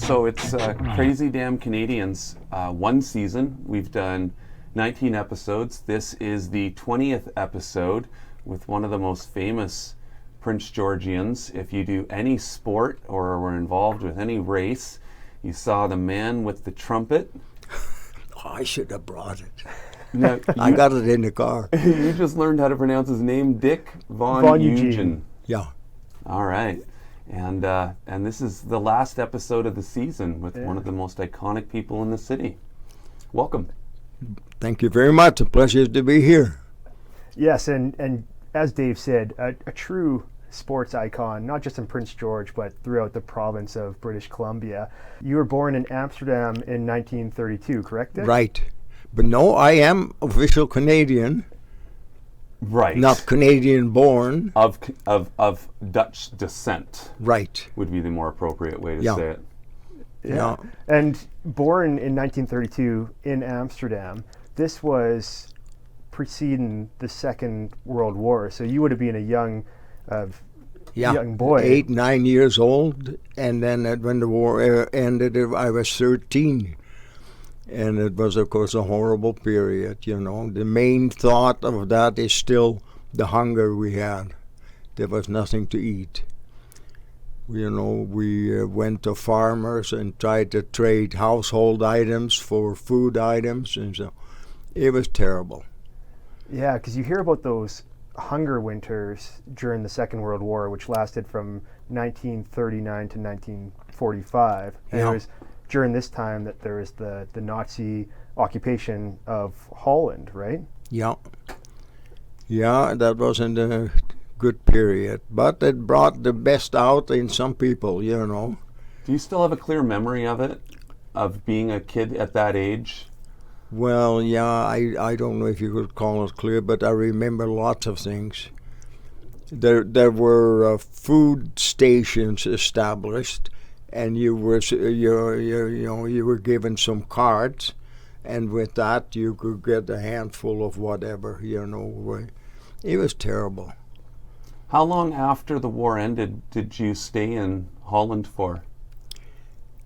So it's Crazy Damn Canadians, one season. We've done 19 episodes. This is the 20th episode with one of the most famous Prince Georgians. If you do any sport or were involved with any race, you saw the man with the trumpet. I should have brought it. Now, I got it in the car. You just learned how to pronounce his name, Dick Voneugen. Yeah. All right. And this is the last episode of the season with one of the most iconic people in the city. Welcome. Thank you very much. A pleasure to be here. Yes, and as Dave said, a true sports icon, not just in Prince George, but throughout the province of British Columbia. You were born in Amsterdam in 1932, correct, Dick? Right. But no, I am official Canadian. Right. Not Canadian born. Of Dutch descent. Right. Would be the more appropriate way to say it. Yeah. And born in 1932 in Amsterdam. This was preceding the Second World War, so you would have been a young boy. 8, 9 years old, and then when the war ended, I was 13. And it was, of course, a horrible period, you know. The main thought of that is still the hunger we had. There was nothing to eat. You know, we went to farmers and tried to trade household items for food items, and so it was terrible. Yeah, because you hear about those hunger winters during the Second World War, which lasted from 1939 to 1945. And it was during this time that there was the Nazi occupation of Holland, right? Yeah. Yeah, that wasn't a good period. But it brought the best out in some people, you know. Do you still have a clear memory of it? Of being a kid at that age? Well, yeah, I don't know if you could call it clear, but I remember lots of things. There were food stations established, and you were given some cards, and with that you could get a handful of whatever, you know. It was terrible. How long after the war ended did you stay in Holland for?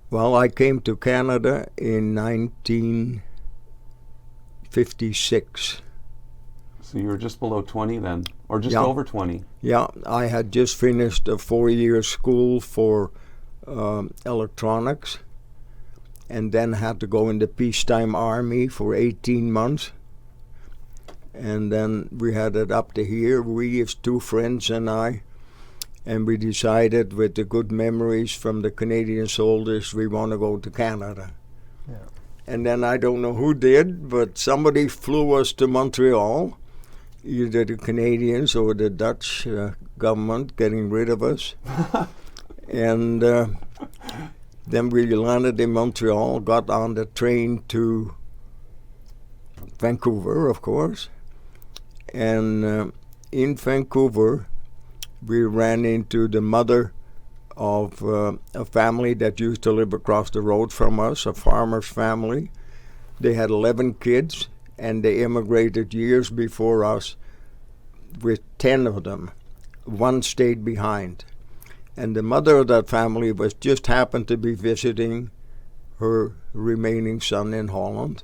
Well, I came to Canada in 1956. So you were just below 20 then, or just over 20? Yeah, I had just finished a 4-year school for electronics, and then had to go in the peacetime army for 18 months. And then we had it up to here, we as 2 friends and I, and we decided with the good memories from the Canadian soldiers, we want to go to Canada. Yeah. And then I don't know who did, but somebody flew us to Montreal, either the Canadians or the Dutch government getting rid of us. And then we landed in Montreal, got on the train to Vancouver, of course. And in Vancouver, we ran into the mother of a family that used to live across the road from us, a farmer's family. They had 11 kids, and they immigrated years before us with 10 of them. 1 stayed behind. And the mother of that family was just happened to be visiting her remaining son in Holland.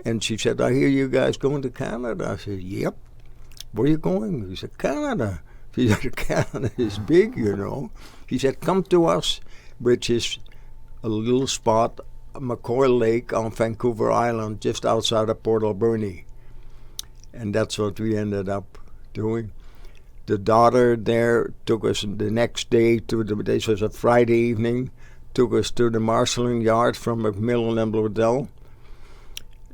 And she said, I hear you guys going to Canada. I said, yep. Where are you going? He said, Canada. She said, Canada is big, you know. He said, come to us, which is a little spot, McCoy Lake on Vancouver Island, just outside of Port Alberni. And that's what we ended up doing. The daughter there took us the next day this was a Friday evening, took us to the marshalling yard from Macmillan and Bloedel.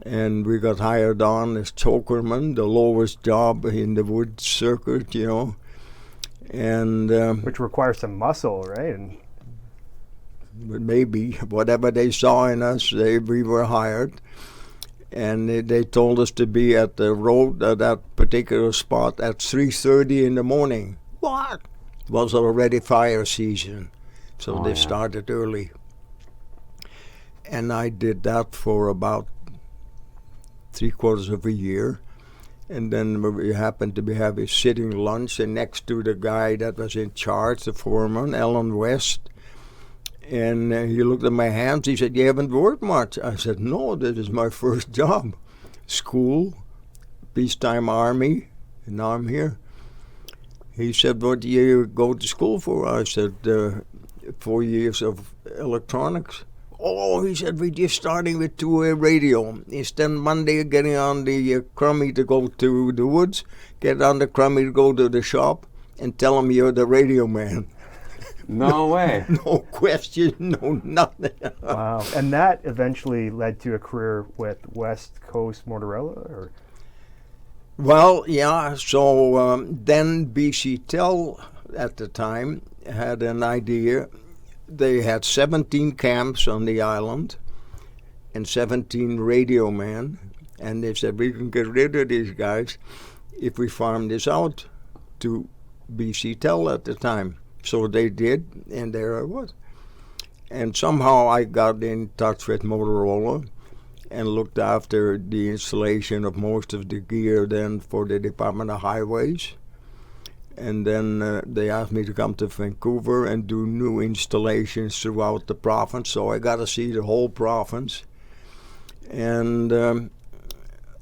And we got hired on as chokerman, the lowest job in the wood circuit, you know. And which requires some muscle, right? And maybe whatever they saw in us, we were hired. And they told us to be at the road at that particular spot at 3:30 in the morning. What? It was already fire season, so they started early. And I did that for about 3/4 of a year. And then we happened to be having sitting lunch, and next to the guy that was in charge, the foreman, Alan West. And he looked at my hands. He said, "You haven't worked much." I said, "No, this is my first job. School, peacetime army, and now I'm here." He said, "What do you go to school for?" I said, 4 years of electronics. "Oh," he said, "we're just starting with two-way radio. Instead Monday getting on the crummy to go to the woods, get on the crummy to go to the shop and tell them you're the radio man." No way. No question, no nothing. Wow. And that eventually led to a career with West Coast Motorola? Or? Well, yeah, so then BC Tel at the time had an idea. They had 17 camps on the island and 17 radio men, and they said, "We can get rid of these guys if we farm this out to BC Tel at the time." So they did, and there I was. And somehow I got in touch with Motorola and looked after the installation of most of the gear then for the Department of Highways. And then they asked me to come to Vancouver and do new installations throughout the province. So I got to see the whole province. And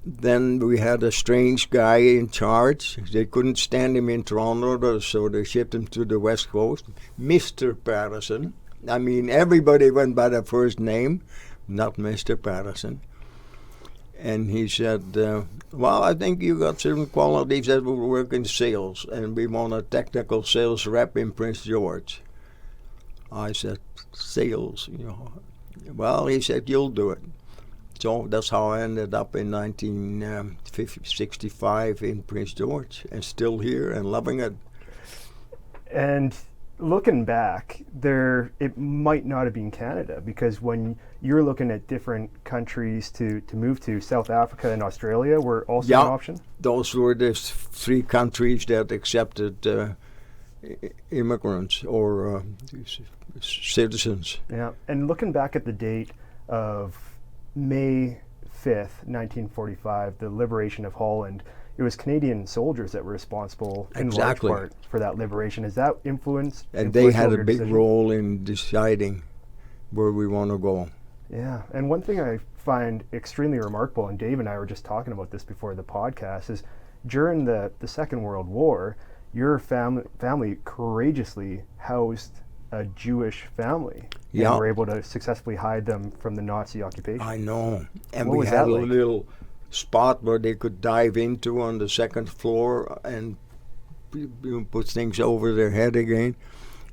then we had a strange guy in charge. They couldn't stand him in Toronto, so they shipped him to the West Coast. Mr. Patterson. I mean, everybody went by their first name, not Mr. Patterson. And he said, "Well, I think you got certain qualities that will work in sales, and we want a technical sales rep in Prince George." I said, "Sales, you know." Well, he said, "You'll do it." So that's how I ended up in 1965 in Prince George, and still here and loving it. And looking back, it might not have been Canada, because when you're looking at different countries to move to, South Africa and Australia were also an option? Those were the three countries that accepted immigrants or citizens. Yeah, and looking back at the date of May 5th, 1945, the liberation of Holland, it was Canadian soldiers that were responsible in large part for that liberation. Is that influence? And they had a big role in deciding where we want to go. Yeah, and one thing I find extremely remarkable, and Dave and I were just talking about this before the podcast, is during the Second World War, your family courageously housed a Jewish family. Yeah. And were able to successfully hide them from the Nazi occupation. I know. And What we was had that a like? little spot where they could dive into on the second floor and put things over their head again.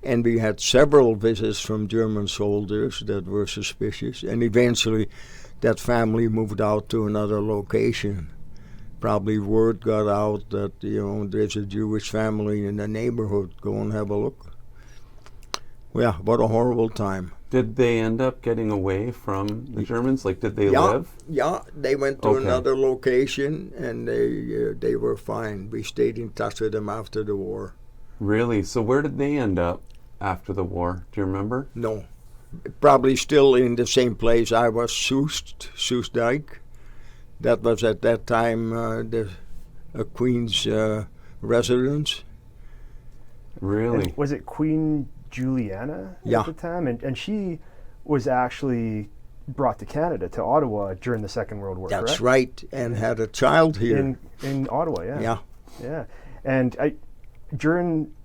And we had several visits from German soldiers that were suspicious. And eventually that family moved out to another location. Probably word got out that, there's a Jewish family in the neighborhood. Go and have a look. Yeah, what a horrible time. Did they end up getting away from the Germans? Like, did they live? Yeah, they went to another location, and they were fine. We stayed in touch with them after the war. Really? So where did they end up after the war? Do you remember? No. Probably still in the same place. I was Soestdijk. That was at that time a Queen's residence. Really? And was it Queen Juliana at the time? And she was actually brought to Canada, to Ottawa, during the Second World War, That's correct? right, and had a child here. In Ottawa, yeah. Yeah. Yeah. And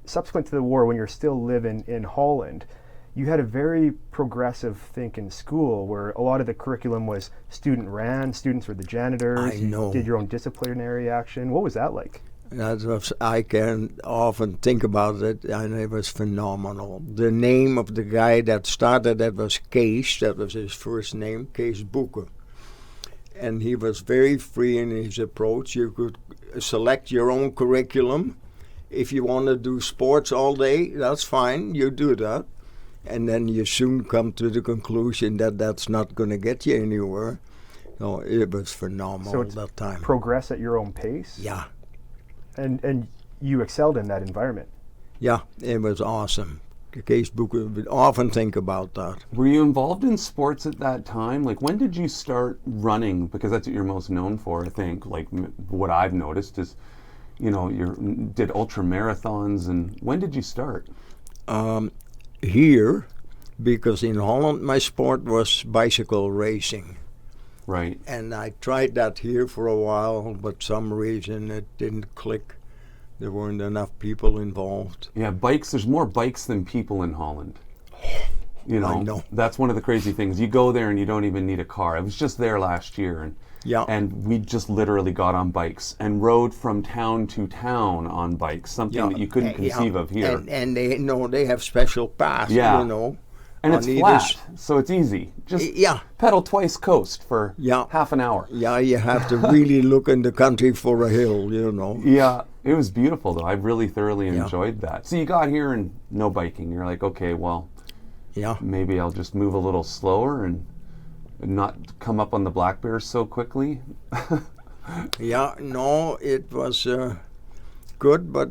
subsequent to the war, when you're still living in Holland, you had a very progressive thinking school where a lot of the curriculum was student ran, students were the janitors, I know. You did your own disciplinary action. What was that like? I can often think about it, and it was phenomenal. The name of the guy that started that was Kees, that was his first name, Kees Boeken. And he was very free in his approach. You could select your own curriculum. If you want to do sports all day, that's fine, you do that. And then you soon come to the conclusion that that's not going to get you anywhere. No, it was phenomenal So that time. Progress at your own pace? Yeah. And you excelled in that environment. Yeah, it was awesome. Kees Boeken would often think about that. Were you involved in sports at that time? Like, when did you start running? Because that's what you're most known for, I think. Like, what I've noticed is, you did ultra marathons. And when did you start? Here, because in Holland my sport was bicycle racing. Right. And I tried that here for a while, but some reason it didn't click. There weren't enough people involved. Yeah, bikes, there's more bikes than people in Holland. You know, I know. That's one of the crazy things. You go there and you don't even need a car. I was just there last year, and we just literally got on bikes and rode from town to town on bikes, something that you couldn't conceive of here. And they have special pass, Yeah. you know. And it's on flat, so it's easy. Just pedal twice coast for half an hour. Yeah, you have to really look in the country for a hill, you know. Yeah, it was beautiful though. I really thoroughly enjoyed that. So you got here and no biking. You're like, okay, well, maybe I'll just move a little slower and not come up on the black bears so quickly. No, it was good, but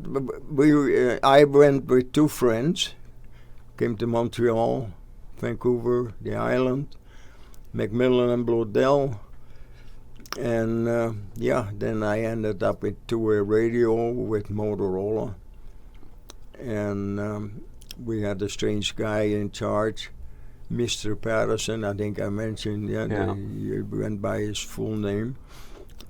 I went with two friends, came to Montreal, Vancouver, the island, Macmillan and Bloedel, and then I ended up with two-way radio with Motorola, and we had a strange guy in charge, Mr. Patterson, I think I mentioned, he went by his full name,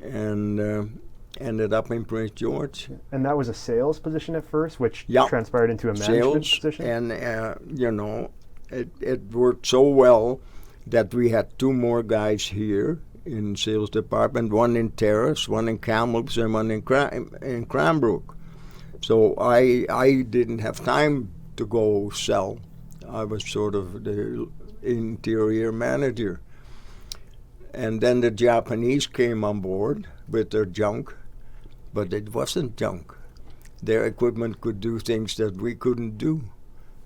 and ended up in Prince George. And that was a sales position at first, which transpired into a management position? And, it worked so well that we had two more guys here in sales department, one in Terrace, one in Kamloops, and one in Cranbrook. So I didn't have time to go sell. I was sort of the interior manager. And then the Japanese came on board with their junk, but it wasn't junk. Their equipment could do things that we couldn't do,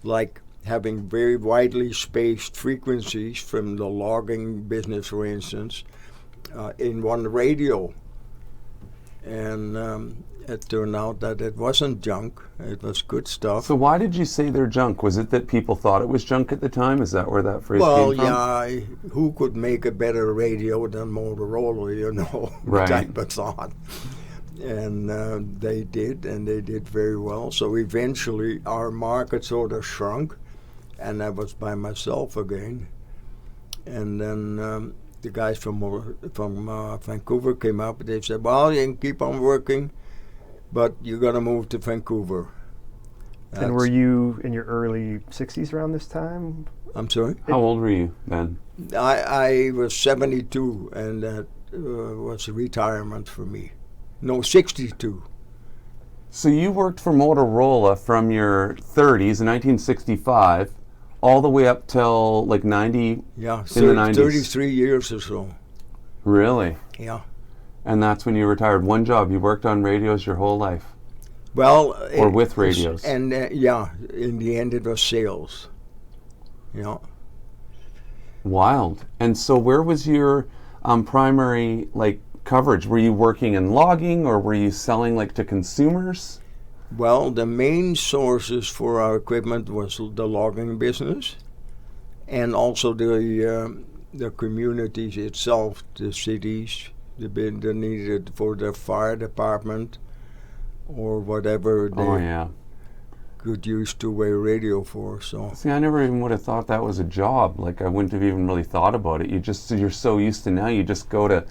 like having very widely spaced frequencies from the logging business, for instance, in one radio. And it turned out that it wasn't junk. It was good stuff. So why did you say they're junk? Was it that people thought it was junk at the time? Is that where that phrase came from? Well, yeah, who could make a better radio than Motorola, you know, type of thought. And they did, and they did very well. So eventually our market sort of shrunk, and I was by myself again. And then the guys from Vancouver came up, and they said, well, you can keep on working, but you're going to move to Vancouver. And were you in your early 60s around this time? I'm sorry? How old were you then? I was 72, and that was retirement for me. No, 62. So you worked for Motorola from your 30s in 1965 all the way up till like 90 Yeah, in the 90s? 33 years or so. Really? Yeah. And that's when you retired. One job. You worked on radios your whole life? Well, or with radios? And in the end it was sales. Yeah. Wild. And so where was your primary coverage? Were you working in logging, or were you selling to consumers? Well, the main sources for our equipment was the logging business, and also the communities itself, the cities, the needed for their fire department or whatever they could use two-way radio for. So see, I never even would have thought that was a job. I wouldn't have even really thought about it. You're so used to now. You just go to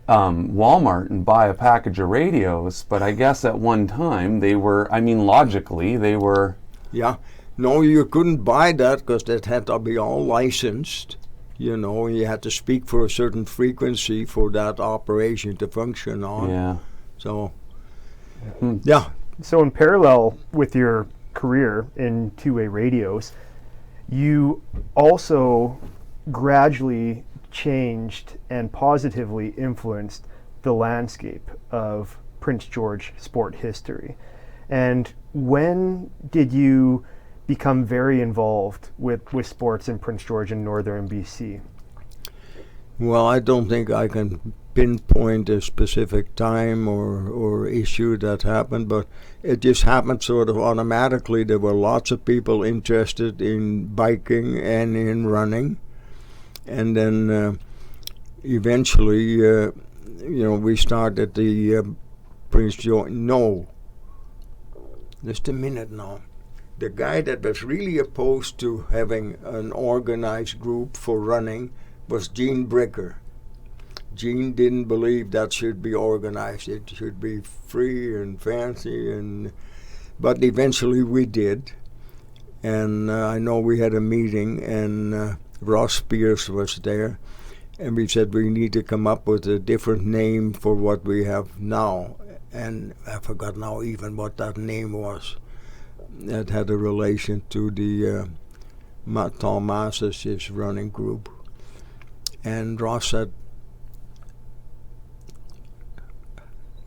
Walmart and buy a package of radios, but I guess at one time they were, logically they were... Yeah. No, you couldn't buy that because that had to be all licensed. You know, you had to speak for a certain frequency for that operation to function on. Yeah. So, yeah. So in parallel with your career in two-way radios, you also gradually changed and positively influenced the landscape of Prince George sport history. And when did you become very involved with sports in Prince George and northern BC? Well, I don't think I can pinpoint a specific time or issue that happened, but it just happened sort of automatically. There were lots of people interested in biking and in running. And then eventually, we started the Prince George. No, just a minute now. the guy that was really opposed to having an organized group for running was Gene Bricker. Gene didn't believe that should be organized. It should be free and fancy, but eventually we did. And I know we had a meeting, and Ross Pierce was there, and we said we need to come up with a different name for what we have now. And I forgot now even what that name was. That had a relation to the Tom Masich's running group. And Ross said,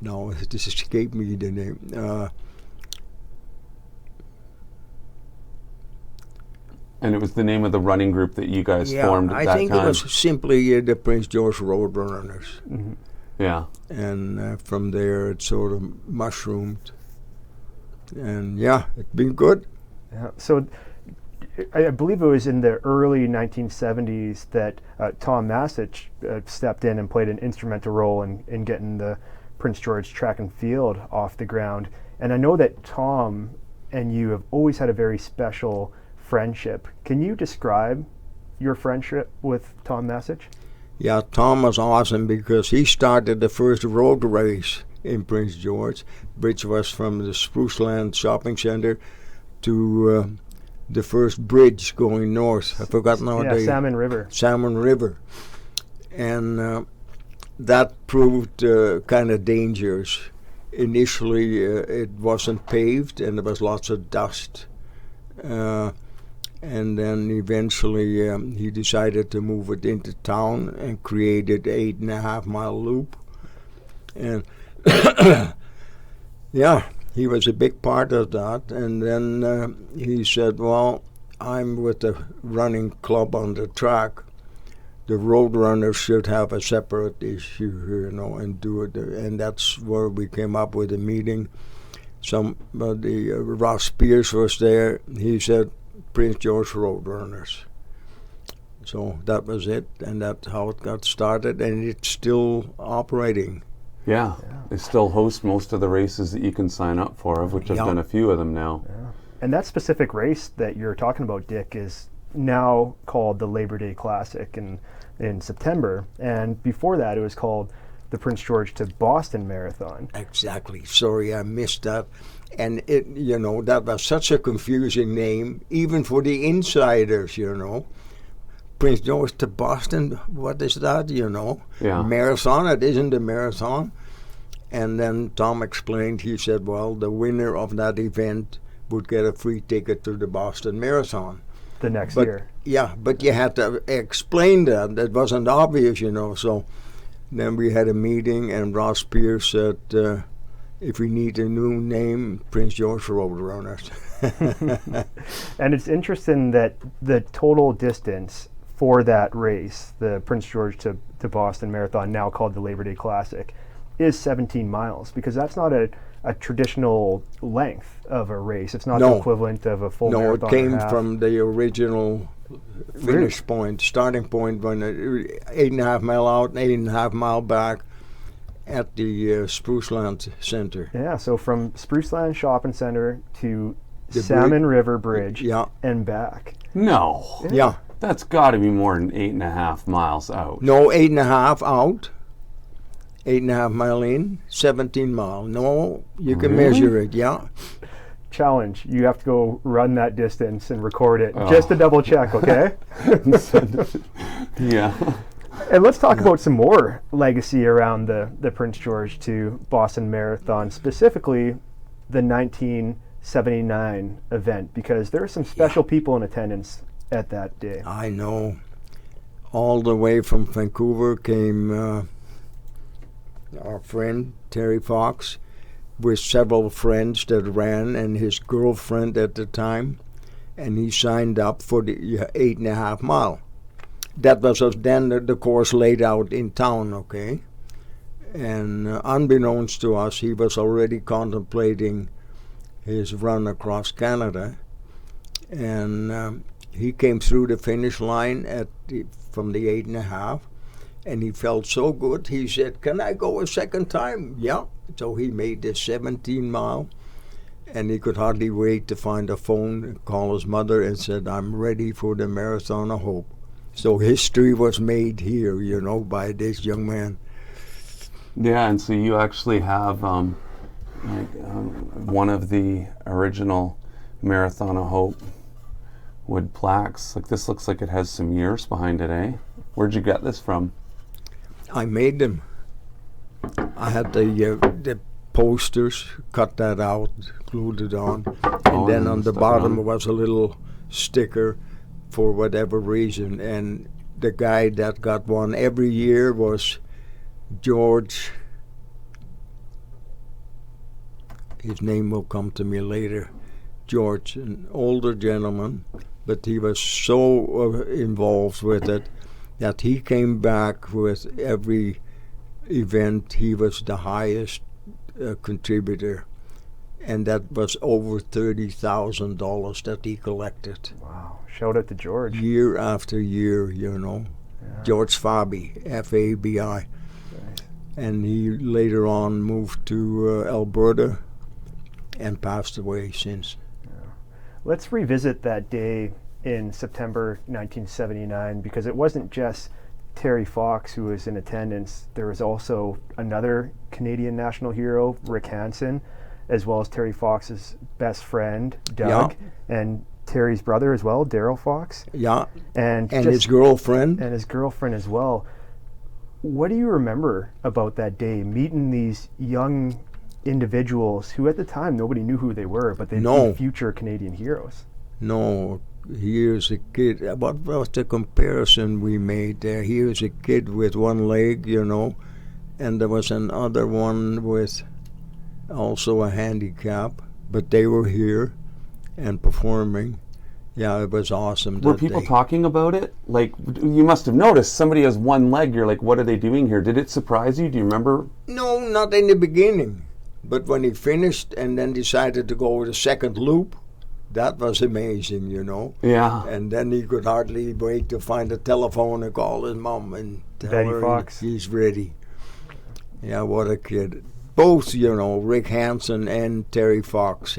no, this escaped me the name. And it was the name of the running group that you guys formed at that time? I think it was simply the Prince George Roadrunners. Mm-hmm. Yeah. And from there it sort of mushroomed. And yeah, it's been good. Yeah. So I believe it was in the early 1970s that Tom Masich stepped in and played an instrumental role in getting the Prince George track and field off the ground. And I know that Tom and you have always had a very special friendship. Can you describe your friendship with Tom Masich? Yeah, Tom was awesome because he started the first road race in Prince George, which was from the Spruceland Shopping Center to the first bridge going north. I forgot now. Yeah, Salmon River. Salmon River. And that proved kind of dangerous. Initially, it wasn't paved and there was lots of dust. And then eventually he decided to move it into town and created 8.5 mile loop. And yeah, he was a big part of that. And then he said, well, I'm with the running club on the track. The road runners should have a separate issue, and do it. And that's where we came up with a meeting. Somebody, Ross Pierce was there. He said, Prince George Roadrunners. So that was it, and that's how it got started, and it's still operating. Yeah. They still host most of the races that you can sign up for, of which I've done a few of them now. Yeah. And that specific race that you're talking about, Dick, is now called the Labor Day Classic in September, and before that it was called the Prince George to Boston Marathon. Exactly. Sorry, I missed that. And it, that was such a confusing name, even for the insiders, Prince George to Boston, what is that, Yeah. Marathon, it isn't a marathon. And then Tom explained, he said, well, the winner of that event would get a free ticket to the Boston Marathon. The next year. Yeah, but you had to explain that. That wasn't obvious, So then we had a meeting, and Ross Pierce said, if we need a new name, Prince George Roadrunners. And it's interesting that the total distance for that race, the Prince George to Boston Marathon, now called the Labor Day Classic, is 17 miles, because that's not a traditional length of a race. It's not the equivalent of a full marathon. No, it came from the original finish point, starting point, when 8.5 mile out and 8.5 mile back at the Spruceland Center. Yeah, so from Spruceland Shopping Center to the Salmon River Bridge and back. No. Yeah. That's got to be more than 8.5 miles out. No, 8.5 out. 8.5 mile in, 17 mile. No, you can measure it, Challenge. You have to go run that distance and record it just to double check, okay? Yeah. And let's talk about some more legacy around the Prince George to Boston Marathon, specifically the 1979 event, because there are some special people in attendance at that day. I know. All the way from Vancouver came our friend Terry Fox with several friends that ran, and his girlfriend at the time, and he signed up for the 8.5 mile. That was then the course laid out in town, okay? And unbeknownst to us, he was already contemplating his run across Canada, and he came through the finish line from the 8.5, and he felt so good, he said, can I go a second time? Yeah. So he made the 17 mile, And he could hardly wait to find a phone, call his mother, and said, "I'm ready for the Marathon of Hope." So history was made here, by this young man. Yeah, and so you actually have one of the original Marathon of Hope wood plaques. Like, this looks like it has some years behind it, eh? Where'd you get this from? I made them. I had the posters, cut that out, glued it on, and then on the bottom was a little sticker for whatever reason. And the guy that got one every year was George. His name will come to me later. George, an older gentleman, but he was so involved with it that he came back with every event. He was the highest contributor, and that was over $30,000 that he collected. Wow. Shout out to George. Year after year, Yeah. George Fabi, F-A-B-I. Nice. And he later on moved to Alberta and passed away since. Let's revisit that day in September 1979, because it wasn't just Terry Fox who was in attendance. There was also another Canadian national hero, Rick Hansen, as well as Terry Fox's best friend, Doug, and Terry's brother as well, Daryl Fox. Yeah, and his girlfriend. And his girlfriend as well. What do you remember about that day, meeting these young individuals who at the time nobody knew who they were, but they'd be future Canadian heroes? No, here's a kid. What was the comparison we made there? Here's a kid with one leg, and there was another one with also a handicap, but they were here and performing. Yeah, it was awesome. Were people talking about it? Like, you must have noticed somebody has one leg. You're like, what are they doing here? Did it surprise you? Do you remember? No, not in the beginning. But when he finished and then decided to go with a second loop, that was amazing, Yeah. And then he could hardly wait to find a telephone and call his mom and tell Betty her Fox. he's ready. Yeah, what a kid. Both, Rick Hansen and Terry Fox,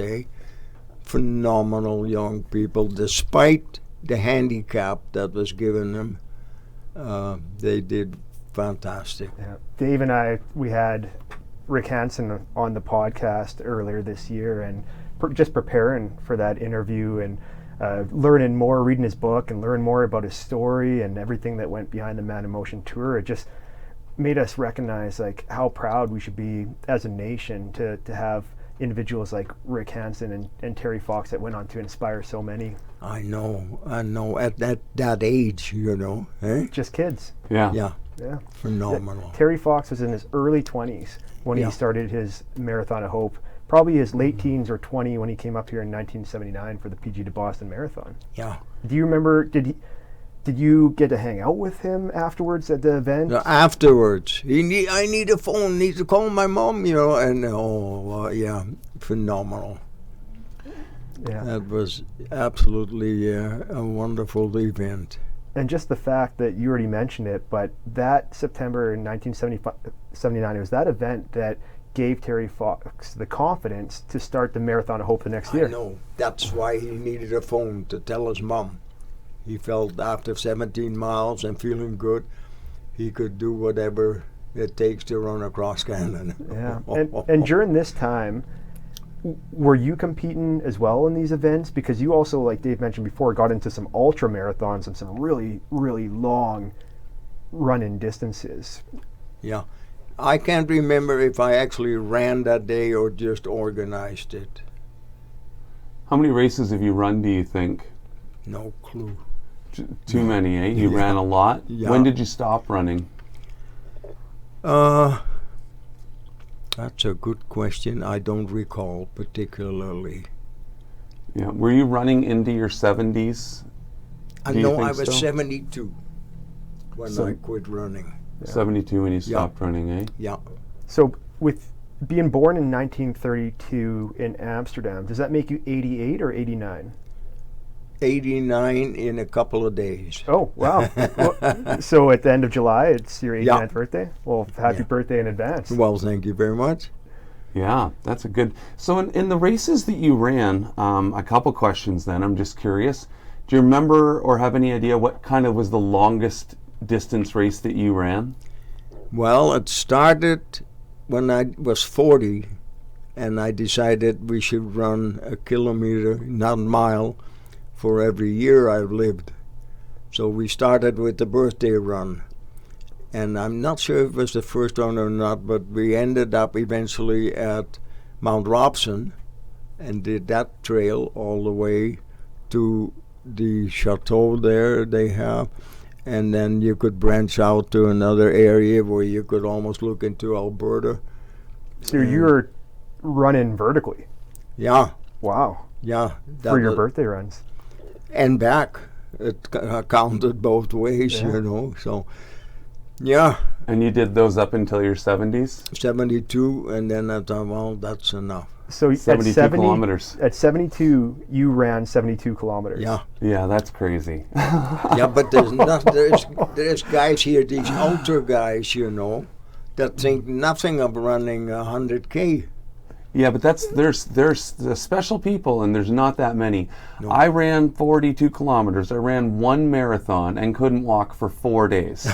phenomenal young people. Despite the handicap that was given them, they did fantastic. Yeah. Dave and we had Rick Hansen on the podcast earlier this year, and just preparing for that interview and learning more, reading his book and learn more about his story and everything that went behind the Man in Motion tour. It just made us recognize like how proud we should be as a nation to have individuals like Rick Hansen and Terry Fox that went on to inspire so many. I know. At that age, Just kids. Yeah. Yeah. Phenomenal. Terry Fox was in his early 20s when he started his Marathon of Hope. Probably his late teens or 20 when he came up here in 1979 for the PG to Boston Marathon. Yeah. Do you remember, did you get to hang out with him afterwards at the event? No, afterwards. I need a phone, need to call my mom, and phenomenal. Yeah. That was absolutely a wonderful event. And just the fact that you already mentioned it, but that September in 1979, it was that event that gave Terry Fox the confidence to start the Marathon of Hope the next year. I know. That's why he needed a phone to tell his mom. He felt after 17 miles and feeling good, he could do whatever it takes to run across Canada. Yeah. And during this time, were you competing as well in these events? Because you also, like Dave mentioned before, got into some ultra marathons and some really, really long run-in distances. Yeah. I can't remember if I actually ran that day or just organized it. How many races have you run, do you think? No clue. Too many, eh? You ran a lot? Yeah. When did you stop running? That's a good question. I don't recall particularly. Yeah. Were you running into your 70s? I know I was 72 when I quit running. 72 when you stopped running, eh? Yeah. So with being born in 1932 in Amsterdam, does that make you 88 or 89? 89 in a couple of days. Oh, wow. Well, so at the end of July, it's your 89th birthday? Well, happy birthday in advance. Well, thank you very much. Yeah, that's a good. So in the races that you ran, a couple questions then. I'm just curious. Do you remember or have any idea what kind of was the longest distance race that you ran? Well, it started when I was 40, and I decided we should run a kilometer, not a mile, for every year I've lived. So we started with the birthday run. And I'm not sure if it was the first one or not, but we ended up eventually at Mount Robson and did that trail all the way to the chateau there they have. And then you could branch out to another area where you could almost look into Alberta. So you were running vertically? Yeah. Wow. Yeah. For your birthday runs? And back. It counted both ways, you know, so... Yeah. And you did those up until your 70s? 72, and then I thought, well, that's enough. So 72 kilometers. At 72, you ran 72 kilometers. Yeah. Yeah, that's crazy. Yeah, but there's guys here, these ultra guys, you know, that think nothing of running 100K. Yeah, but there's the special people, and there's not that many. No. I ran 42 kilometers. I ran one marathon and couldn't walk for 4 days.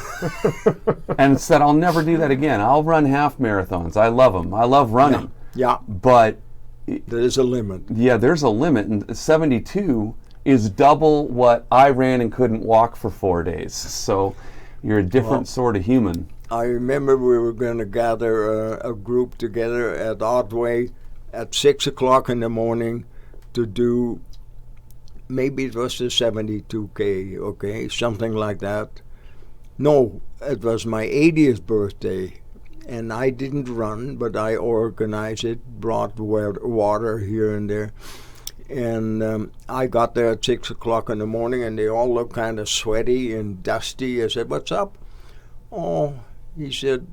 And said, I'll never do that again. I'll run half marathons. I love them. I love running. Yeah. But There is a limit. yeah, there's a limit. And 72 is double what I ran and couldn't walk for 4 days. So you're a different sort of human. I remember we were going to gather a group together at Otway at 6 o'clock in the morning to do, maybe it was the 72K, okay, something like that. No, it was my 80th birthday, and I didn't run, but I organized it, brought water here and there. And I got there at 6 o'clock in the morning, and they all looked kind of sweaty and dusty. I said, "What's up?" "Oh," he said,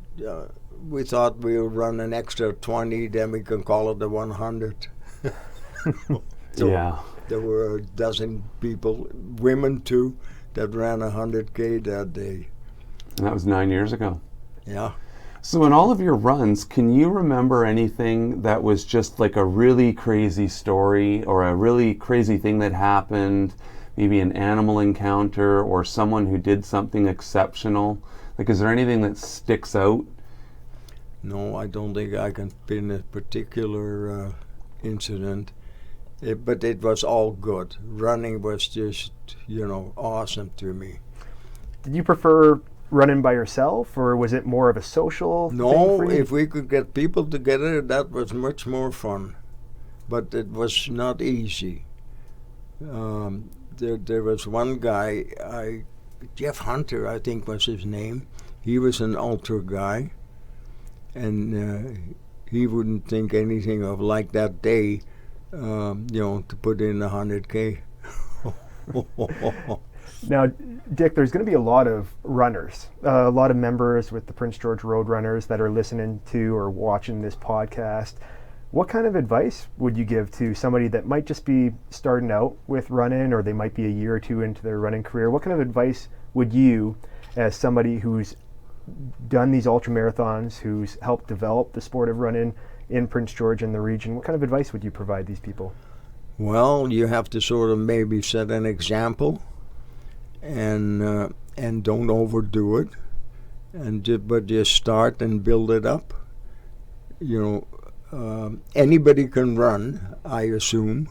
"we thought we would run an extra 20, then we can call it the 100. So Yeah. there were a dozen people, women too, that ran 100K that day. And that was 9 years ago. Yeah. So in all of your runs, can you remember anything that was just like a really crazy story or a really crazy thing that happened? Maybe an animal encounter or someone who did something exceptional? Like, is there anything that sticks out? No, I don't think I can pin a particular incident. But it was all good. Running was just, awesome to me. Did you prefer running by yourself, or was it more of a social thing No, for you? if we could get people together, that was much more fun. But it was not easy. There was one guy, Jeff Hunter, I think was his name. He was an ultra guy, and he wouldn't think anything of like that day, to put in 100K. Now, Dick, there's going to be a lot of runners, a lot of members with the Prince George Road Runners that are listening to or watching this podcast. What kind of advice would you give to somebody that might just be starting out with running, or they might be a year or two into their running career? What kind of advice would you, as somebody who's done these ultra marathons, who's helped develop the sport of running in Prince George and the region, what kind of advice would you provide these people? Well, you have to sort of maybe set an example, and don't overdo it, but just start and build it up. Anybody can run, I assume,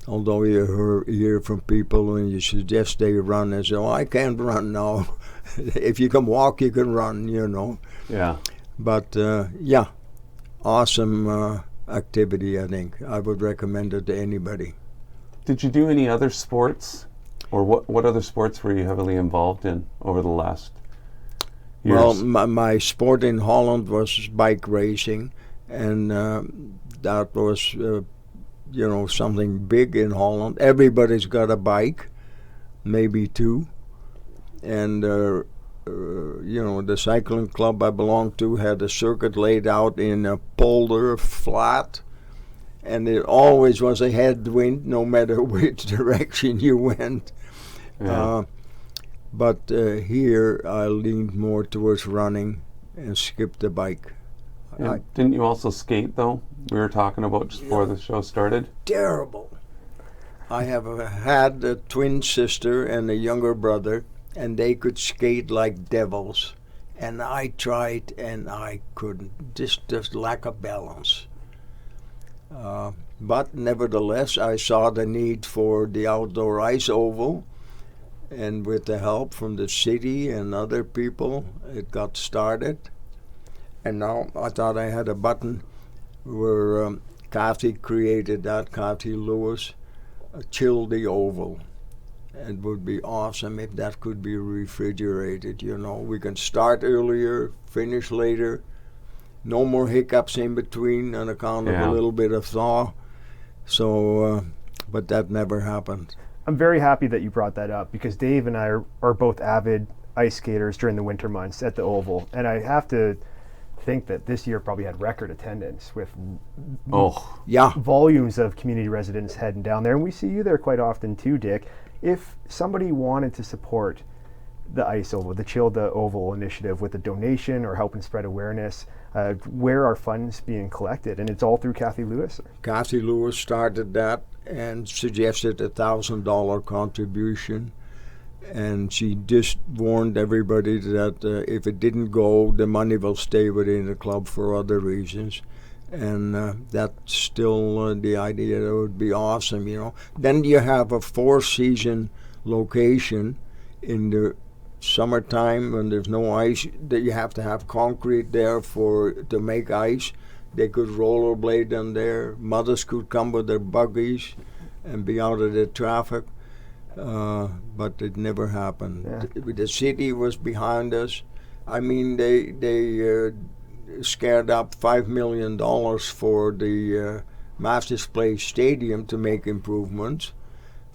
although you hear from people and you suggest they run and say, "Oh, I can't run now." If you can walk, you can run, Yeah. But awesome activity, I think. I would recommend it to anybody. Did you do any other sports? Or what other sports were you heavily involved in over the last years? Well, my sport in Holland was bike racing, and that was, something big in Holland. Everybody's got a bike, maybe two. And, the cycling club I belonged to had a circuit laid out in a polder flat, and it always was a headwind no matter which direction you went. Yeah. But here I leaned more towards running and skipped the bike. And didn't you also skate, though? We were talking about just before the show started. Terrible. I have had a twin sister and a younger brother, and they could skate like devils. And I tried, and I couldn't. Just lack of balance. But nevertheless, I saw the need for the outdoor ice oval, and with the help from the city and other people, it got started. And now I thought I had a button where Kathy created that, Kathy Lewis, chill the oval. It would be awesome if that could be refrigerated, you know. We can start earlier, finish later. No more hiccups in between on account of a little bit of thaw. So, but that never happened. I'm very happy that you brought that up because Dave and I are both avid ice skaters during the winter months at the Oval. And I have to think that this year probably had record attendance with volumes of community residents heading down there. And we see you there quite often too, Dick. If somebody wanted to support the Ice Oval, the Chill the Oval initiative with a donation or helping spread awareness, where are funds being collected? And it's all through Kathy Lewis? Kathy Lewis started that and suggested $1,000 contribution. And she just warned everybody that if it didn't go, the money will stay within the club for other reasons. And that's still the idea. That would be awesome, you know. Then you have a four-season location in the summertime when there's no ice, that you have to have concrete there to make ice. They could rollerblade on there. Mothers could come with their buggies and be out of the traffic. But it never happened. Yeah. The city was behind us. I mean, they scared up $5 million for the Masters Place Stadium to make improvements.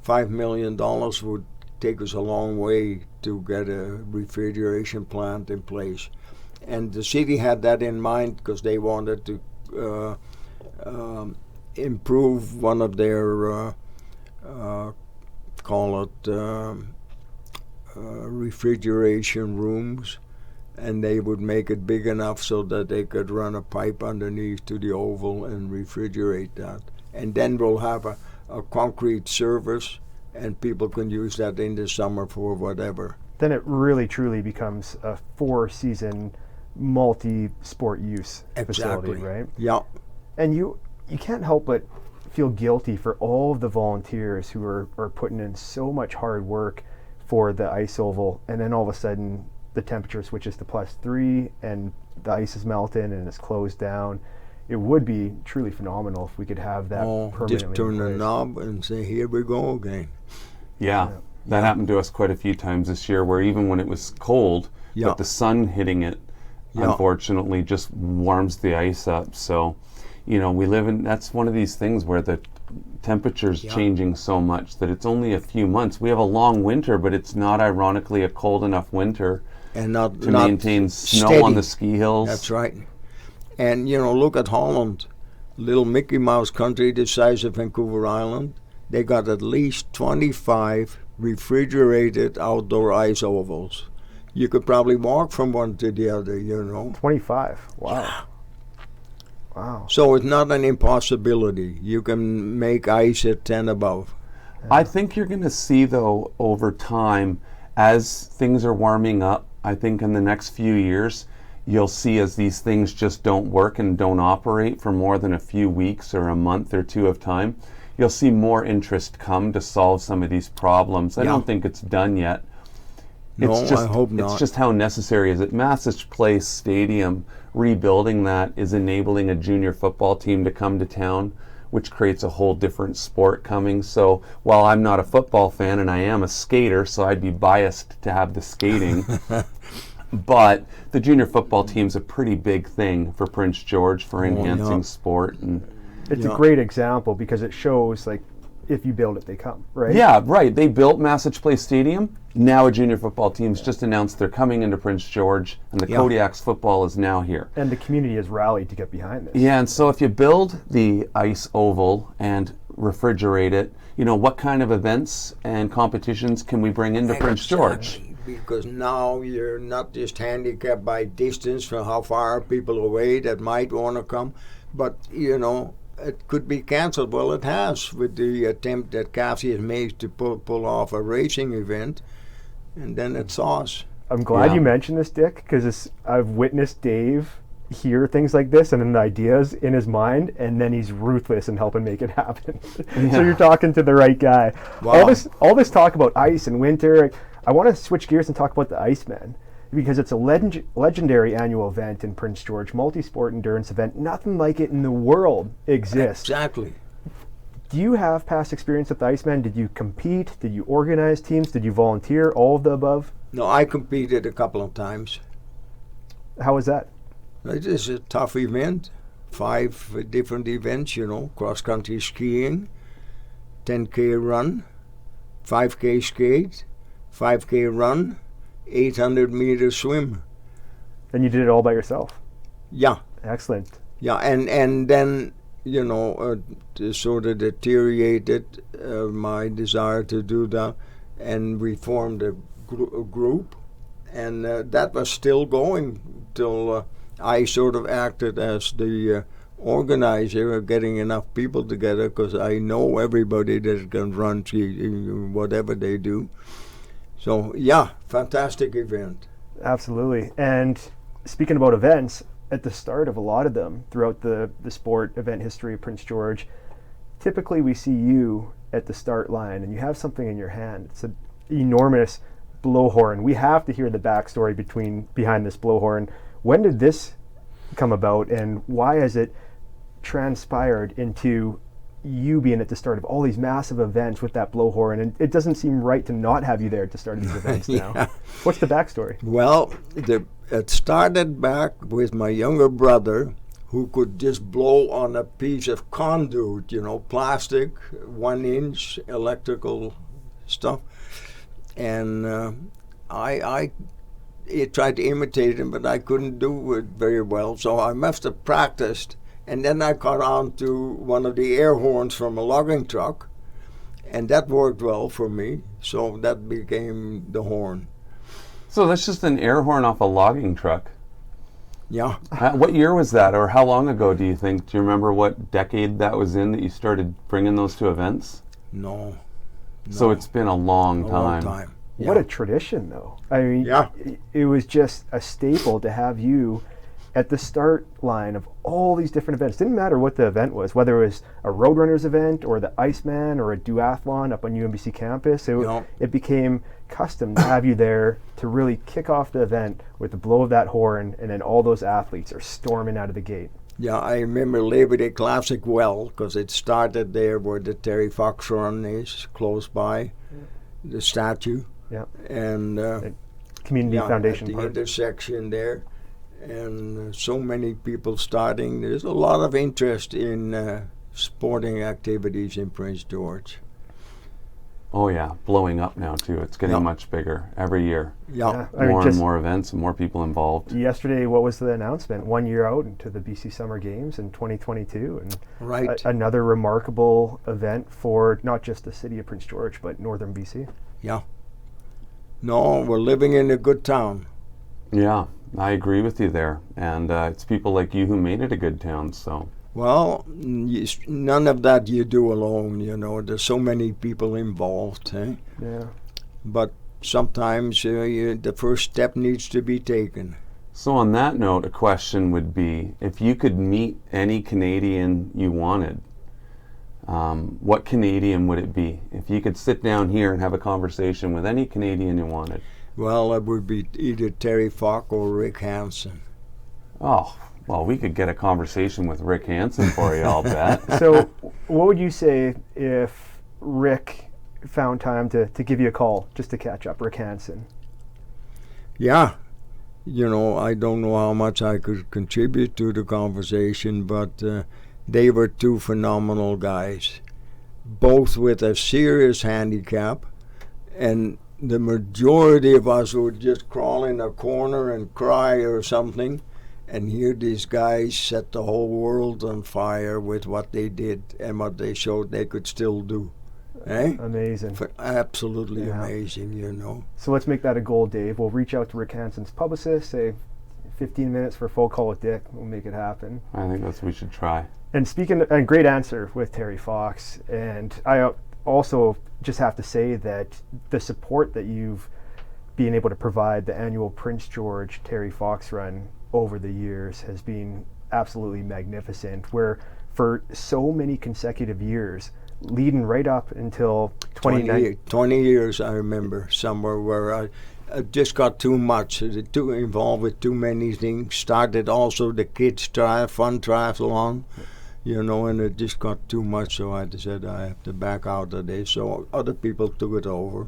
$5 million would take us a long way to get a refrigeration plant in place. And the city had that in mind because they wanted to improve one of their refrigeration rooms, and they would make it big enough so that they could run a pipe underneath to the oval and refrigerate that. And then we'll have a concrete service, and people can use that in the summer for whatever. Then it really truly becomes a four-season multi-sport use facility, right? Yeah. And you can't help but feel guilty for all of the volunteers who are putting in so much hard work for the ice oval, and then all of a sudden the temperature switches to +3 and the ice is melting and it's closed down. It would be truly phenomenal if we could have that permanently. Just turn the knob and say, here we go again. Yeah, that happened to us quite a few times this year, where even when it was cold, but the sun hitting it, unfortunately, just warms the ice up. So, you know, that's one of these things where the temperature's changing so much that it's only a few months. We have a long winter, but it's not ironically a cold enough winter to maintain snow on the ski hills. That's right. And, you know, look at Holland, little Mickey Mouse country the size of Vancouver Island. They got at least 25 refrigerated outdoor ice ovals. You could probably walk from one to the other, you know. 25, wow. Yeah. Wow. So it's not an impossibility. You can make ice at 10 above. I think you're going to see, though, over time, as things are warming up, I think in the next few years, you'll see as these things just don't work and don't operate for more than a few weeks or a month or two of time, you'll see more interest come to solve some of these problems. I don't think it's done yet. I hope not. It's just how necessary is it. Masich Place Stadium, rebuilding that is enabling a junior football team to come to town, which creates a whole different sport coming. So while I'm not a football fan and I am a skater, so I'd be biased to have the skating, but the junior football team's a pretty big thing for Prince George for enhancing sport. And it's a great example because it shows, like, if you build it, they come, right? Yeah, right. They built Masich Place Stadium. Now a junior football team's just announced they're coming into Prince George, and the Kodiaks football is now here. And the community has rallied to get behind this. Yeah, and so if you build the ice oval and refrigerate it, you know, what kind of events and competitions can we bring into Prince George? because now you're not just handicapped by distance from how far people away that might want to come, but it could be cancelled. Well, it has with the attempt that Cassie has made to pull off a racing event, and then it saws. I'm glad you mentioned this, Dick, because I've witnessed Dave hear things like this and then the ideas in his mind, and then he's ruthless in helping make it happen. So you're talking to the right guy. Wow. All this talk about ice and winter, I want to switch gears and talk about the Iceman, because it's a legendary annual event in Prince George, multi-sport endurance event. Nothing like it in the world exists. Exactly. Do you have past experience with the Iceman? Did you compete? Did you organize teams? Did you volunteer? All of the above? No, I competed a couple of times. How was that? It is a tough event. 5 different events, cross-country skiing, 10K run, 5K skate, 5K run, 800-meter swim. And you did it all by yourself? Yeah. Excellent. Yeah, and then, sort of deteriorated my desire to do that, and we formed a group, and that was still going till I sort of acted as the organizer of getting enough people together, because I know everybody that can run whatever they do. So, yeah, fantastic event. Absolutely. And speaking about events, at the start of a lot of them throughout the sport event history of Prince George, typically we see you at the start line and you have something in your hand. It's an enormous blowhorn. We have to hear the backstory behind this blowhorn. When did this come about, and why has it transpired into you being at the start of all these massive events with that blowhorn? And it doesn't seem right to not have you there at the start of these events now. Yeah. What's the backstory? Well, it started back with my younger brother, who could just blow on a piece of conduit, plastic, 1-inch electrical stuff. And I tried to imitate him, but I couldn't do it very well, so I must have practiced. And then I caught on to one of the air horns from a logging truck, and that worked well for me, so that became the horn. So that's just an air horn off a logging truck? Yeah. What year was that, or how long ago do you think? Do you remember what decade that was in that you started bringing those to events? No. So it's been a long time. Long time. What a tradition, though. I mean, it was just a staple to have you at the start line of all these different events. Didn't matter what the event was, whether it was a Roadrunners event or the Iceman or a duathlon up on UMBC campus. It became custom to have you there to really kick off the event with the blow of that horn, and then all those athletes are storming out of the gate. Yeah, I remember Labor Day Classic well, because it started there where the Terry Fox run is, close by the statue. Yeah. And Community Foundation at the Park. intersection there, and so many people starting. There's a lot of interest in sporting activities in Prince George. Oh yeah, blowing up now too. It's getting much bigger every year. Yeah. More and more events and more people involved. Yesterday, what was the announcement? 1 year out into the BC Summer Games in 2022, and Right. Another remarkable event for not just the city of Prince George, but northern BC. Yeah. No, we're living in a good town. Yeah, I agree with you there. And it's people like you who made it a good town, so. Well, none of that you do alone, There's so many people involved. Yeah. But sometimes the first step needs to be taken. So on that note, a question would be, if you could meet any Canadian you wanted, what Canadian would it be? If you could sit down here and have a conversation with any Canadian you wanted. Well, it would be either Terry Fox or Rick Hansen. Oh, well, we could get a conversation with Rick Hansen for you, I'll bet. So what would you say if Rick found time to give you a call just to catch up, Rick Hansen? Yeah. I don't know how much I could contribute to the conversation, but they were two phenomenal guys, both with a serious handicap, and the majority of us would just crawl in a corner and cry or something, and here these guys set the whole world on fire with what they did and what they showed they could still do. Eh? Amazing. Absolutely Yeah. amazing, you know. So let's make that a goal, Dave. We'll reach out to Rick Hansen's publicist, say 15 minutes for a phone call with Dick. We'll make it happen. I think that's what we should try. And and great answer with Terry Fox. And I also just have to say that the support that you've been able to provide the annual Prince George Terry Fox run over the years has been absolutely magnificent, where for so many consecutive years, leading right up until 20 years, I remember, somewhere where I just got too much, too involved with too many things. Started also the kids' fun triathlon, you know, and it just got too much, so I said I have to back out of this. So other people took it over.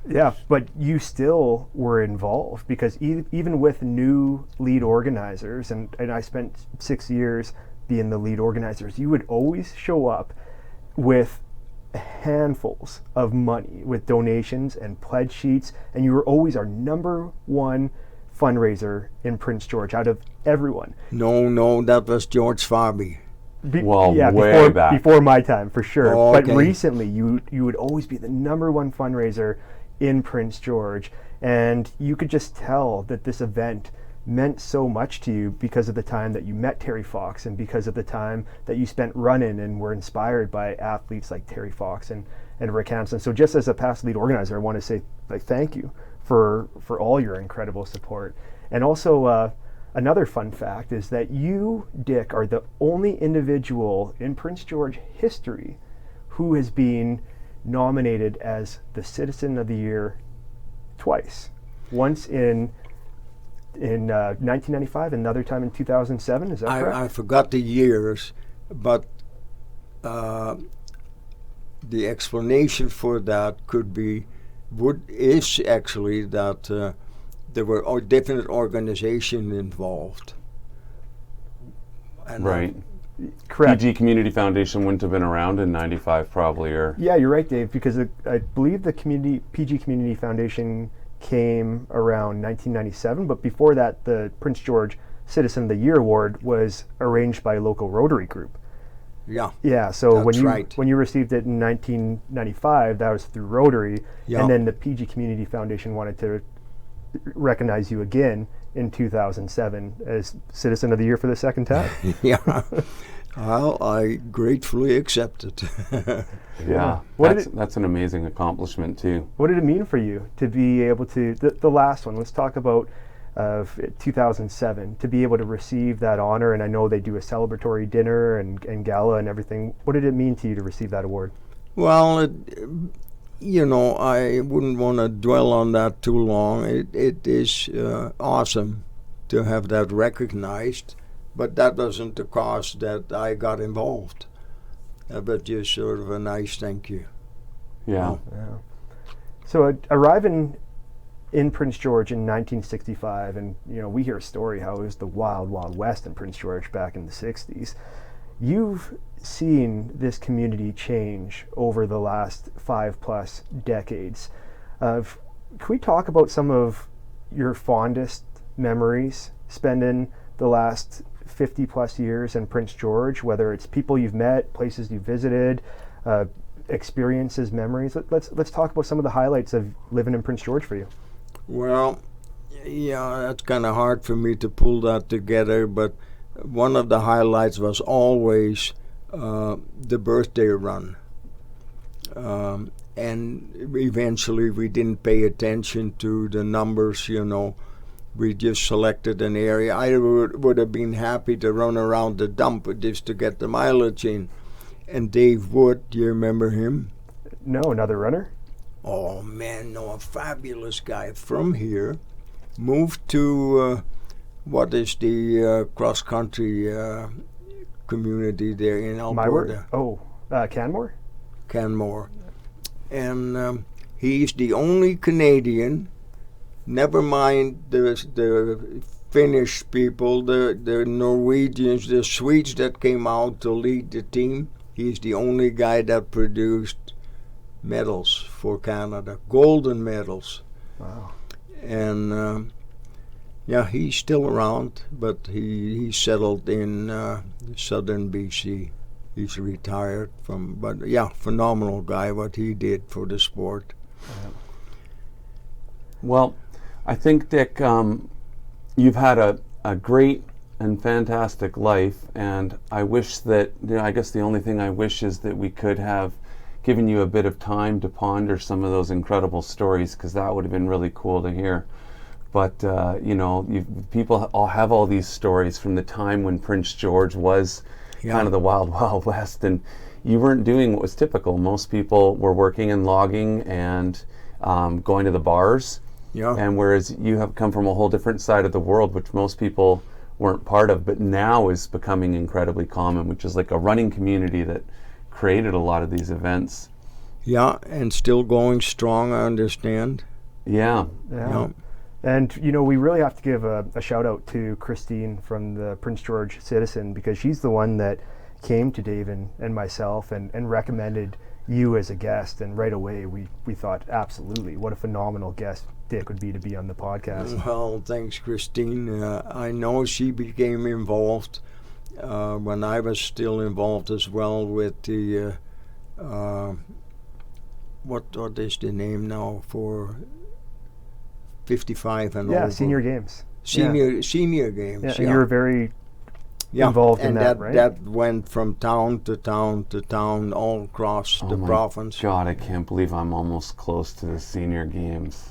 Yeah, but you still were involved because even with new lead organizers, and I spent 6 years being the lead organizers, you would always show up with handfuls of money, with donations and pledge sheets, and you were always our number one fundraiser in Prince George out of everyone. No, that was George Farby. Way back. Before my time, for sure. Oh, okay. But recently, you would always be the number one fundraiser in Prince George, and you could just tell that this event meant so much to you because of the time that you met Terry Fox and because of the time that you spent running and were inspired by athletes like Terry Fox and Rick Hansen. So just as a past lead organizer, I want to say thank you for all your incredible support. And also another fun fact is that you, Dick, are the only individual in Prince George history who has been nominated as the Citizen of the Year twice. Once in 1995, another time in 2007. Is that correct? I forgot the years, but the explanation for that is actually that there were different organizations involved. And Right. Correct. PG Community Foundation wouldn't have been around in 95 probably, or... Yeah, you're right, Dave, because I believe the PG Community Foundation came around 1997, but before that, the Prince George Citizen of the Year Award was arranged by a local Rotary group. Yeah. Yeah, so That's when you received it in 1995, that was through Rotary, Yeah. and then the PG Community Foundation wanted to recognize you again in 2007 as Citizen of the Year for the second time. Yeah. Well, I gratefully accept it. Yeah, that's an amazing accomplishment too. What did it mean for you to be able to, the last one, let's talk about 2007, to be able to receive that honor, and I know they do a celebratory dinner and gala and everything. What did it mean to you to receive that award? Well, you know, I wouldn't want to dwell on that too long. It is awesome to have that recognized, but that wasn't the cause that I got involved. But just sort of a nice thank you. Yeah. Yeah. So arriving in Prince George in 1965, and we hear a story how it was the wild, wild west in Prince George back in the 60s. You've seen this community change over the last 5+ decades. Can we talk about some of your fondest memories spending the last 50+ years in Prince George, whether it's people you've met, places you visited, experiences, memories? Let's talk about some of the highlights of living in Prince George for you. Well, yeah, that's kind of hard for me to pull that together, but one of the highlights was always the birthday run. And eventually we didn't pay attention to the numbers, We just selected an area. I would have been happy to run around the dump just to get the mileage in. And Dave Wood, do you remember him? No, another runner? Oh man, no, a fabulous guy from here. Moved to what is the cross-country community there in Alberta? Canmore? Canmore. And he's the only Canadian, never mind the Finnish people, the Norwegians, the Swedes that came out to lead the team. He's the only guy that produced medals for Canada, golden medals. Wow. And he's still around, but he settled in southern BC. He's retired from, but yeah, phenomenal guy what he did for the sport. Well, I think, Dick, you've had a great and fantastic life, and I wish that, I guess the only thing I wish is that we could have given you a bit of time to ponder some of those incredible stories, because that would have been really cool to hear. But, people all have all these stories from the time when Prince George was kind of the wild, wild west, and you weren't doing what was typical. Most people were working and logging and going to the bars. Yeah. And whereas you have come from a whole different side of the world, which most people weren't part of, but now is becoming incredibly common, which is like a running community that created a lot of these events. Yeah, and still going strong, I understand. Yeah. And, we really have to give a shout out to Christine from the Prince George Citizen, because she's the one that came to Dave and myself and recommended you as a guest. And right away we thought, absolutely, what a phenomenal guest Dick would be to be on the podcast. Well, thanks, Christine. I know she became involved when I was still involved as well with the, what is the name now for 55 and over? Senior games. Senior games. And you were very involved in that, right? That went from town to town to town all across the province. God, I can't believe I'm almost close to the senior games.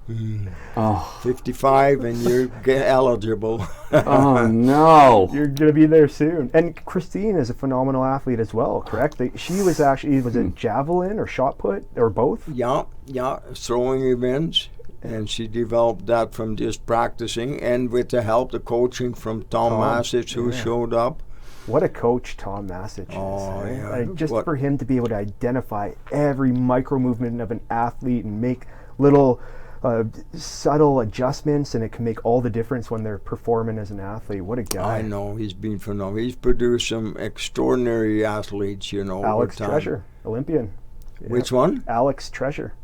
55 and you're eligible. Oh no, you're gonna be there soon. And Christine is a phenomenal athlete as well, correct? She was actually, was it javelin or shot put or both? Yeah, throwing events, and she developed that from just practicing and with the help, the coaching from Tom Masich, who showed up. What a coach Tom Masich is. Yeah. Just for him to be able to identify every micro movement of an athlete and make little subtle adjustments, and it can make all the difference when they're performing as an athlete. What a guy. I know, he's been phenomenal. He's produced some extraordinary athletes, Alex Treasure, Olympian. Yeah. Which one? Alex Treasure.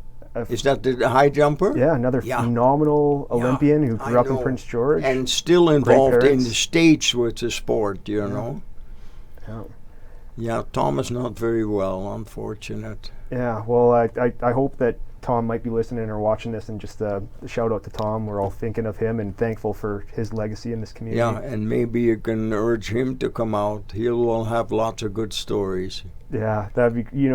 Is that the high jumper? Yeah, another phenomenal Olympian who grew up in Prince George. And still involved in the States with the sport, know. Yeah, Tom is not very well, unfortunate. Yeah, well, I hope that Tom might be listening or watching this, and just a shout out to Tom. We're all thinking of him and thankful for his legacy in this community. Yeah, and maybe you can urge him to come out. He will have lots of good stories. Yeah, that'd be,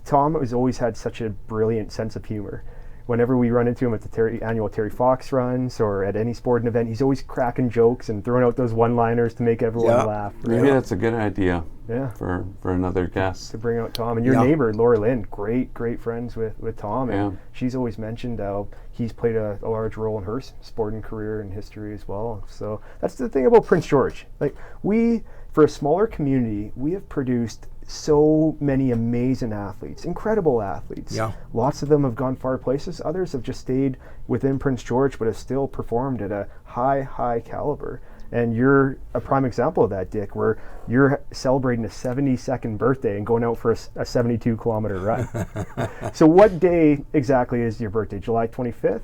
Tom has always had such a brilliant sense of humor. Whenever we run into him at the annual Terry Fox runs or at any sporting event, he's always cracking jokes and throwing out those one-liners to make everyone laugh. Right? Maybe that's a good idea. For another guest to bring out Tom. And your neighbor Laura Lynn, great friends with Tom, and she's always mentioned how he's played a large role in her sporting career and history as well. So that's the thing about Prince George. Like, we, for a smaller community, we have produced so many amazing athletes, incredible athletes. Lots of them have gone far places. Others have just stayed within Prince George but have still performed at a high caliber. And you're a prime example of that, Dick, where you're celebrating a 72nd birthday and going out for a 72-kilometer run. So what day exactly is your birthday? July 25th?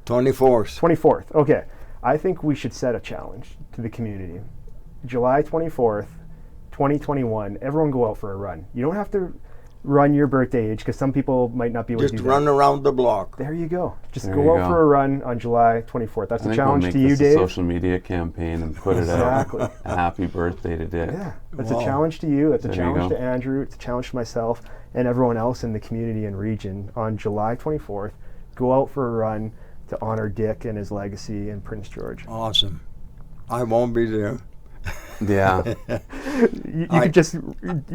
24th. 24th. Okay. I think we should set a challenge to the community. July 24th, 2021, everyone go out for a run. You don't have to run your birthday age, because some people might not be able to do that. Just run around the block. There you go. Just go out for a run on July 24th. That's a challenge to you, Dave. We'll make this a social media campaign and put it out. A happy birthday to Dick. Yeah, that's a challenge to you. That's a challenge to Andrew. It's a challenge to myself and everyone else in the community and region. On July 24th, go out for a run to honor Dick and his legacy in Prince George. Awesome. I won't be there. Yeah. You could just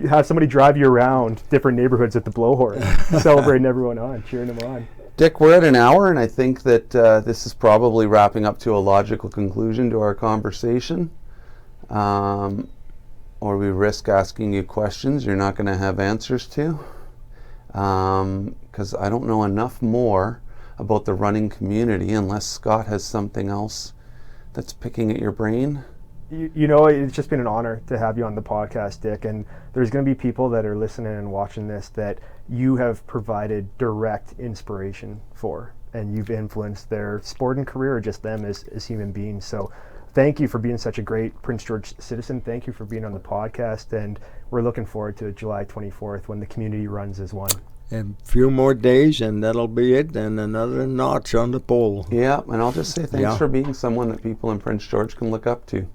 have somebody drive you around different neighborhoods at the blowhorn, celebrating everyone on, cheering them on. Dick, we're at an hour, and I think that this is probably wrapping up to a logical conclusion to our conversation. Or we risk asking you questions you're not going to have answers to. Because I don't know enough more about the running community, unless Scott has something else that's picking at your brain. It's just been an honor to have you on the podcast, Dick, and there's going to be people that are listening and watching this that you have provided direct inspiration for, and you've influenced their sporting career or just them as human beings. So thank you for being such a great Prince George citizen. Thank you for being on the podcast, and we're looking forward to July 24th when the community runs as one. A few more days, and that'll be it, and another notch on the pole. Yeah, and I'll just say thanks Yeah. for being someone that people in Prince George can look up to.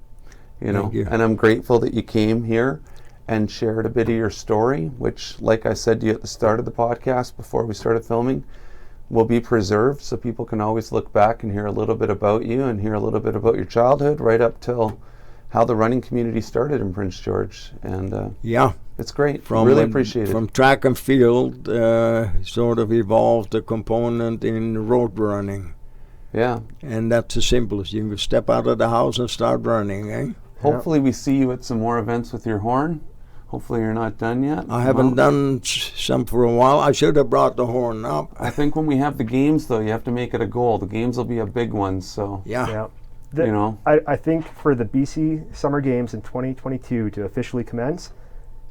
You know, Thank you. and I'm grateful that you came here and shared a bit of your story, which, like I said to you at the start of the podcast before we started filming, will be preserved so people can always look back and hear a little bit about you and hear a little bit about your childhood right up till how the running community started in Prince George. And Yeah. it's great. Really appreciate it. From track and field, sort of evolved a component in road running. Yeah. And that's the simplest. You can step out of the house and start running, eh? Hopefully we see you at some more events with your horn. Hopefully you're not done yet. I haven't done some for a while. I should have brought the horn up. I think when we have the games, though, you have to make it a goal. The games will be a big one, so, Yeah. you know. I think for the BC Summer Games in 2022 to officially commence,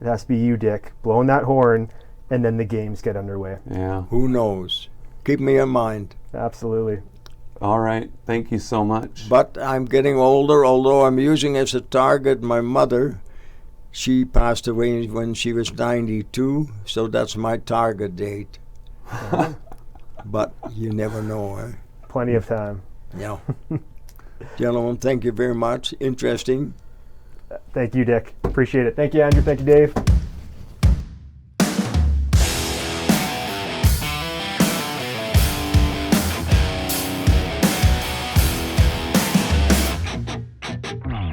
it has to be you, Dick, blowing that horn, and then the games get underway. Yeah. Who knows? Keep me in mind. Absolutely. All right. Thank you so much. But I'm getting older, although I'm using as a target my mother. She passed away when she was 92, so that's my target date. But you never know, eh? Plenty of time. Yeah. Gentlemen, thank you very much. Interesting. Thank you, Dick. Appreciate it. Thank you, Andrew. Thank you, Dave.